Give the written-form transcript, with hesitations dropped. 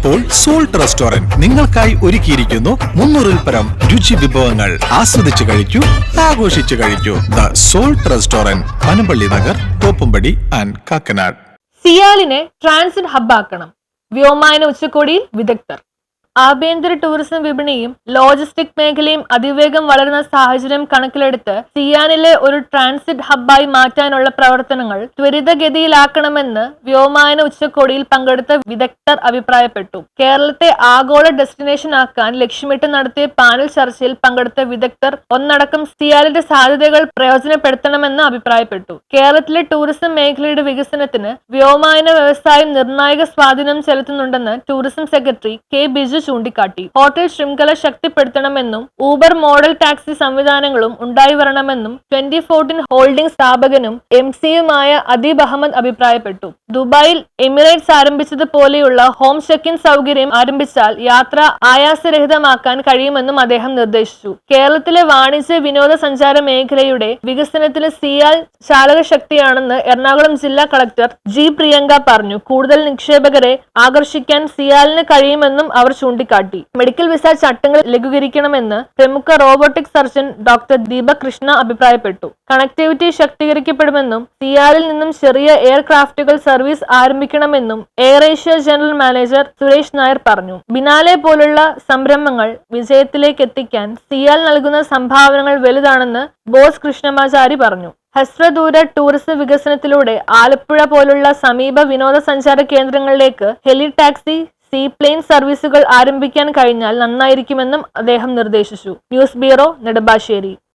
ഇപ്പോൾ salt restaurant നിങ്ങൾക്കായി ഒരുക്കിയിരിക്കുന്നു 300-ൽ പരം രുചി വിഭവങ്ങൾ. ആസ്വദിച്ചു കഴിക്കൂ, ആഘോഷിച്ചു കഴിക്കൂ. The salt restaurant, Panampilly Nagar, Thoppumpady and Kakkanad. സിയാലിനെ ട്രാൻസിറ്റ് ഹബ്ബാക്കണം. വ്യോമയാന ഉച്ചകോടിയിൽ വിദഗ്ധർ. ആഭ്യന്തര ടൂറിസം വിപണിയും ലോജിസ്റ്റിക് മേഖലയും അതിവേഗം വളരുന്ന സാഹചര്യം കണക്കിലെടുത്ത് സിയാനിലെ ഒരു ട്രാൻസിറ്റ് ഹബ്ബായി മാറ്റാനുള്ള പ്രവർത്തനങ്ങൾ ത്വരിതഗതിയിലാക്കണമെന്ന് വ്യോമയാന ഉച്ചകോടിയിൽ പങ്കെടുത്ത വിദഗ്ധർ അഭിപ്രായപ്പെട്ടു. കേരളത്തെ ആഗോള ഡെസ്റ്റിനേഷൻ ആക്കാൻ ലക്ഷ്യമിട്ട് നടത്തിയ പാനൽ ചർച്ചയിൽ പങ്കെടുത്ത വിദഗ്ധർ ഒന്നടക്കം സിയാലിന്റെ സാധ്യതകൾ പ്രയോജനപ്പെടുത്തണമെന്ന് അഭിപ്രായപ്പെട്ടു. കേരളത്തിലെ ടൂറിസം മേഖലയുടെ വികസനത്തിന് വ്യോമയാന വ്യവസായം നിർണായക സ്വാധീനം ചെലുത്തുന്നുണ്ടെന്ന് ടൂറിസം സെക്രട്ടറി കെ ബിജു ചൂണ്ടിക്കാട്ടി. ഹോട്ടൽ ശൃംഖല ശക്തിപ്പെടുത്തണമെന്നും ഊബർ മോഡൽ ടാക്സി സംവിധാനങ്ങളും ഉണ്ടായി വരണമെന്നും 2014 ഹോൾഡിംഗ് സ്ഥാപകനും MC-യുമായ അദീബ് അഹമ്മദ് അഭിപ്രായപ്പെട്ടു. ദുബായിൽ എമിറേറ്റ്സ് ആരംഭിച്ചതുപോലെയുള്ള ഹോം ചെക്ക് ഇൻ സൗകര്യം ആരംഭിച്ചാൽ യാത്ര ആയാസരഹിതമാക്കാൻ കഴിയുമെന്നും അദ്ദേഹം നിർദ്ദേശിച്ചു. കേരളത്തിലെ വാണിജ്യ വിനോദസഞ്ചാര മേഖലയുടെ വികസനത്തിന് സിയാൽ ചാലകശക്തിയാണെന്ന് എറണാകുളം ജില്ലാ കളക്ടർ ജി പ്രിയങ്ക പറഞ്ഞു. കൂടുതൽ നിക്ഷേപകരെ ആകർഷിക്കാൻ സിയാലിന് കഴിയുമെന്നും അവർ ചൂണ്ടിക്കാട്ടി. മെഡിക്കൽ വിസ ചട്ടങ്ങൾ ലഘൂകരിക്കണമെന്ന് പ്രമുഖ robotic surgeon doctor Deepak Krishna അഭിപ്രായപ്പെട്ടു. കണക്ടിവിറ്റി ശക്തീകരിക്കപ്പെടുമെന്നും സിയാലിൽ നിന്നും ചെറിയ എയർക്രാഫ്റ്റുകൾ സർവീസ് ആരംഭിക്കണമെന്നും air asia general manager Suresh Nair പറഞ്ഞു. ബിനാലെ പോലുള്ള സംരംഭങ്ങൾ വിജയത്തിലേക്ക് എത്തിക്കാൻ സിയാൽ നൽകുന്ന സംഭാവനകൾ വലുതാണെന്ന് ബോസ് കൃഷ്ണമാചാരി പറഞ്ഞു. ഹ്രസ്വദൂര ടൂറിസം വികസനത്തിലൂടെ ആലപ്പുഴ പോലുള്ള സമീപ വിനോദസഞ്ചാര കേന്ദ്രങ്ങളിലേക്ക് ഹെലി ടാക്സി, സീപ്ലെയിൻ സർവീസുകൾ ആരംഭിക്കാൻ കഴിഞ്ഞാൽ നന്നായിരിക്കുമെന്നും അദ്ദേഹം നിർദ്ദേശിച്ചു. News bureau, Nedumbassery.